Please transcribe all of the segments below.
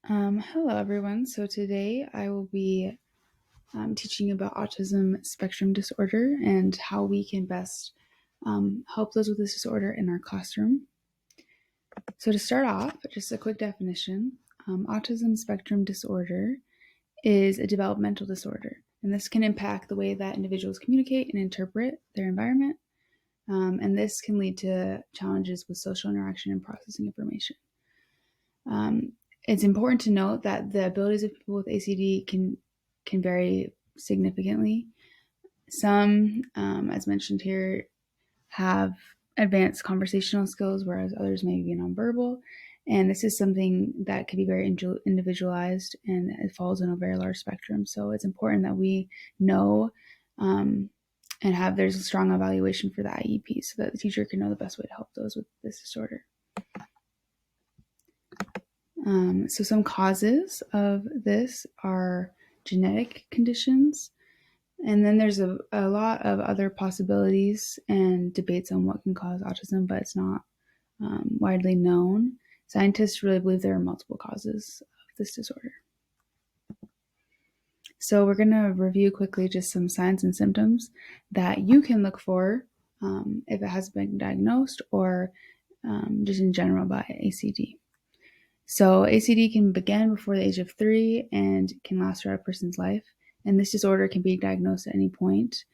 Hello, everyone. So today I will be teaching about autism spectrum disorder and how we can best help those with this disorder in our classroom. So to start off, just a quick definition. Autism spectrum disorder is a developmental disorder, and this can impact the way that individuals communicate and interpret their environment, and this can lead to challenges with social interaction and processing information. It's important to note that the abilities of people with ACD can vary significantly. Some, as mentioned here, have advanced conversational skills, whereas others may be nonverbal. And this is something that can be very individualized, and it falls in a very large spectrum. So it's important that we know and there's a strong evaluation for the IEP so that the teacher can know the best way to help those with this disorder. So some causes of this are genetic conditions, and then there's a lot of other possibilities and debates on what can cause autism, but it's not widely known. Scientists really believe there are multiple causes of this disorder. So we're going to review quickly just some signs and symptoms that you can look for if it has been diagnosed or just in general by ACD. So ACD can begin before the age of 3 and can last throughout a person's life. And this disorder can be diagnosed at any point.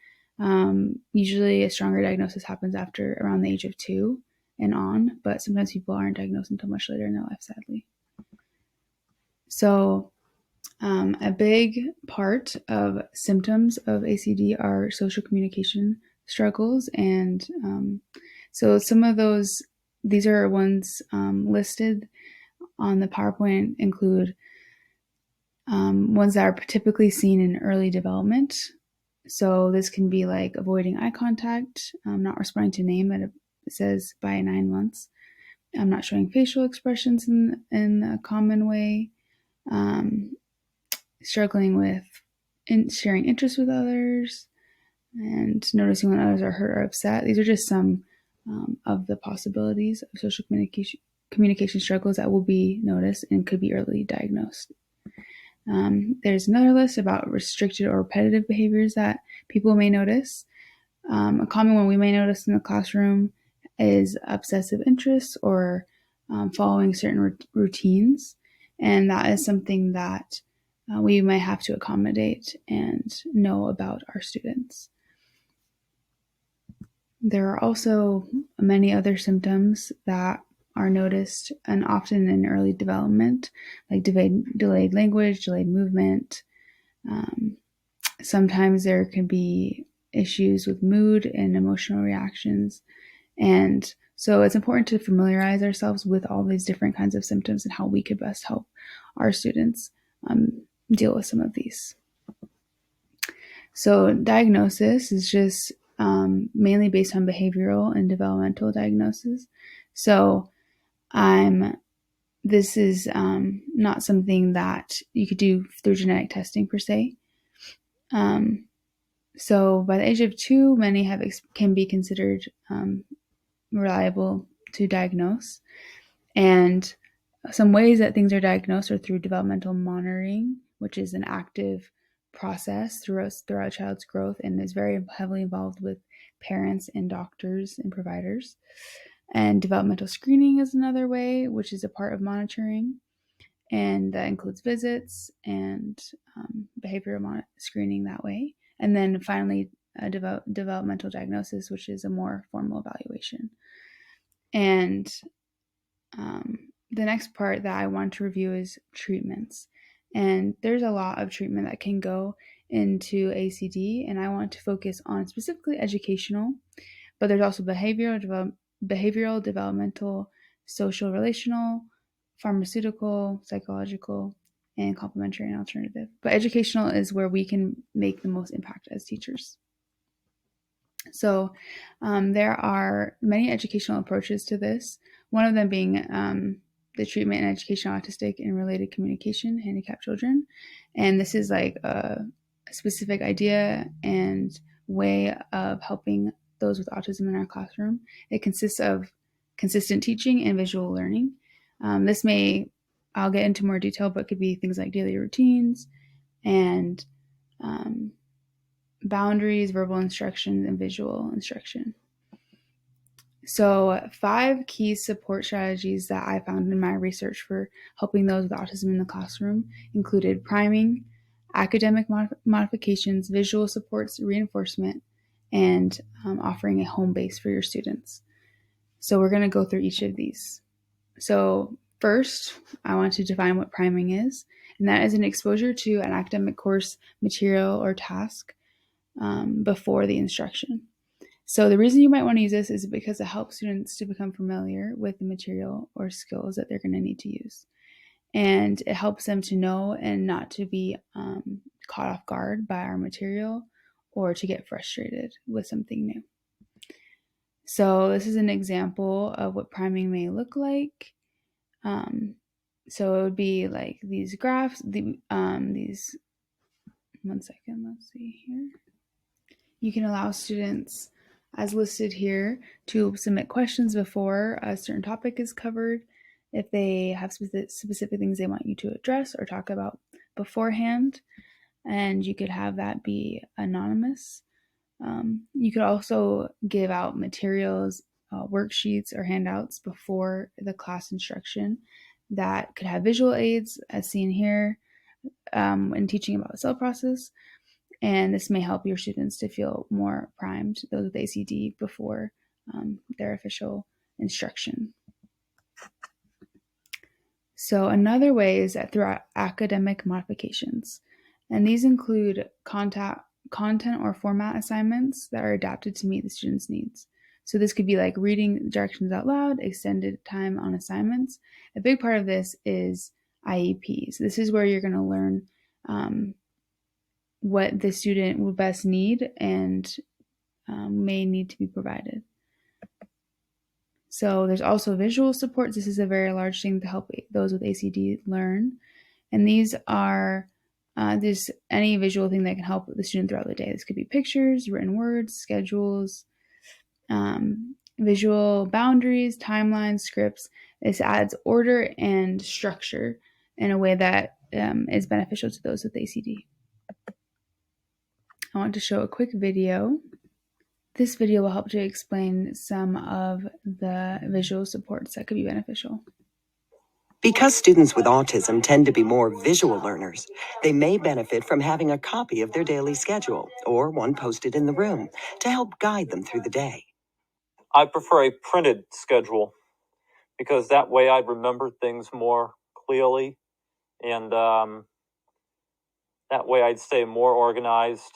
Usually a stronger diagnosis happens after around the age of 2 and on, but sometimes people aren't diagnosed until much later in their life, sadly. So a big part of symptoms of ACD are social communication struggles. And so some of these are ones listed on the PowerPoint include ones that are typically seen in early development. So this can be like avoiding eye contact, not responding to name that it says by 9 months, not showing facial expressions in a common way, struggling with sharing interests with others, and noticing when others are hurt or upset. These are just some of the possibilities of social communication struggles that will be noticed and could be early diagnosed. There's another list about restricted or repetitive behaviors that people may notice. A common one we may notice in the classroom is obsessive interests or following certain routines. And that is something that we might have to accommodate and know about our students. There are also many other symptoms that are noticed and often in early development, like delayed language, delayed movement. Sometimes there can be issues with mood and emotional reactions. And so it's important to familiarize ourselves with all these different kinds of symptoms and how we could best help our students deal with some of these. So diagnosis is just mainly based on behavioral and developmental diagnosis. So this is not something that you could do through genetic testing per se. So by the age of 2, many can be considered reliable to diagnose. And some ways that things are diagnosed are through developmental monitoring, which is an active process throughout a child's growth and is very heavily involved with parents and doctors and providers. And developmental screening is another way, which is a part of monitoring. And that includes visits and behavioral screening that way. And then finally, developmental diagnosis, which is a more formal evaluation. And the next part that I want to review is treatments. And there's a lot of treatment that can go into ACD, and I want to focus on specifically educational, but there's also behavioral, developmental, social, relational, pharmaceutical, psychological, and complementary and alternative. But educational is where we can make the most impact as teachers. So there are many educational approaches to this, one of them being the treatment and education of autistic and related communication handicapped children. And this is like a specific idea and way of helping those with autism in our classroom. It consists of consistent teaching and visual learning. This may I'll get into more detail, but it could be things like daily routines and boundaries, verbal instruction, and visual instruction. So 5 key support strategies that I found in my research for helping those with autism in the classroom included priming, academic modifications, visual supports, reinforcement, and offering a home base for your students. So we're going to go through each of these. So first, I want to define what priming is, and that is an exposure to an academic course, material, or task before the instruction. So the reason you might want to use this is because it helps students to become familiar with the material or skills that they're going to need to use. And it helps them to know and not to be caught off guard by our material or to get frustrated with something new. So this is an example of what priming may look like. So it would be like these graphs, these, one second, let's see here. You can allow students, as listed here, to submit questions before a certain topic is covered if they have specific things they want you to address or talk about beforehand. And you could have that be anonymous. You could also give out materials, worksheets, or handouts before the class instruction that could have visual aids, as seen here, when teaching about the cell process. And this may help your students to feel more primed, those with ACD, before their official instruction. So another way is that through academic modifications. And these include content or format assignments that are adapted to meet the students' needs. So this could be like reading directions out loud, extended time on assignments. A big part of this is IEPs. This is where you're going to learn what the student will best need and may need to be provided. So there's also visual supports. This is a very large thing to help those with ACD learn. And these are just any visual thing that can help the student throughout the day. This could be pictures, written words, schedules, visual boundaries, timelines, scripts. This adds order and structure in a way that is beneficial to those with ACD. I want to show a quick video. This video will help to explain some of the visual supports that could be beneficial. Because students with autism tend to be more visual learners, they may benefit from having a copy of their daily schedule or one posted in the room to help guide them through the day. I prefer a printed schedule because that way I remember things more clearly, and that way I'd stay more organized.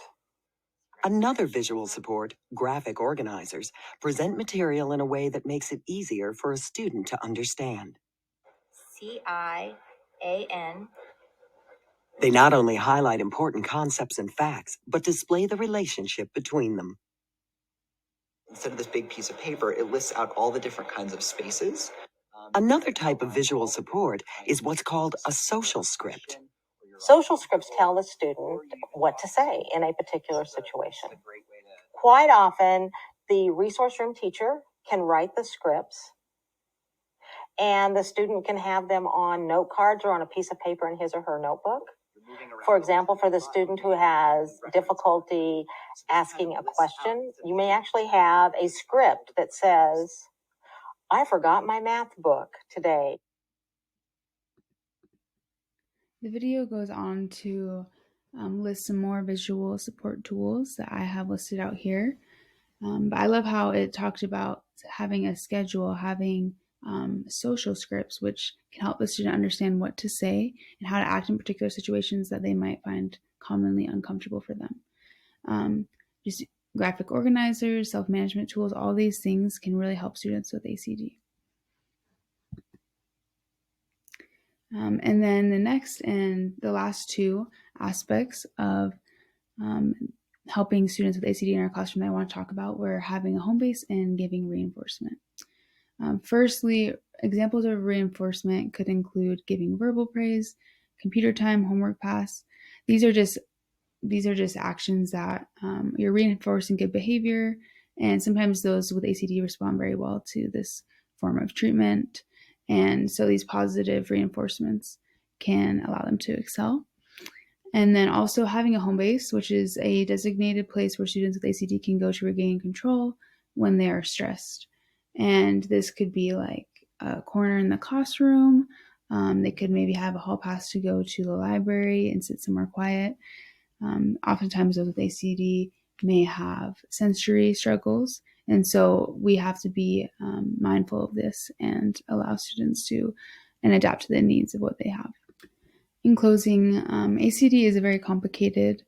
Another visual support, graphic organizers, present material in a way that makes it easier for a student to understand. CIAN. They not only highlight important concepts and facts, but display the relationship between them. Instead of this big piece of paper, it lists out all the different kinds of spaces. Another type of visual support is what's called a social script. Social scripts tell the student what to say in a particular situation. Quite often, the resource room teacher can write the scripts, and the student can have them on note cards or on a piece of paper in his or her notebook. For example, for the student who has difficulty asking a question, you may actually have a script that says, "I forgot my math book today." The video goes on to list some more visual support tools that I have listed out here. But I love how it talked about having a schedule, having social scripts, which can help the student understand what to say and how to act in particular situations that they might find commonly uncomfortable for them. Just graphic organizers, self-management tools, all these things can really help students with ACD. And then the next and the last two aspects of helping students with ACD in our classroom that I want to talk about were having a home base and giving reinforcement. Firstly, examples of reinforcement could include giving verbal praise, computer time, homework pass. These are just actions that you're reinforcing good behavior, and sometimes those with ACD respond very well to this form of treatment. And so these positive reinforcements can allow them to excel. And then also having a home base, which is a designated place where students with ACD can go to regain control when they are stressed. And this could be like a corner in the classroom. They could maybe have a hall pass to go to the library and sit somewhere quiet. Oftentimes those with ACD may have sensory struggles. And so we have to be mindful of this and allow students to and adapt to the needs of what they have. In closing, ACD is a very complicated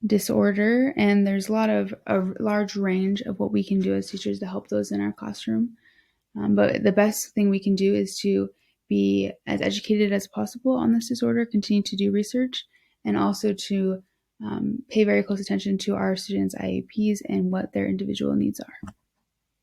disorder, and there's a large range of what we can do as teachers to help those in our classroom. But the best thing we can do is to be as educated as possible on this disorder, continue to do research, and also to pay very close attention to our students' IEPs and what their individual needs are.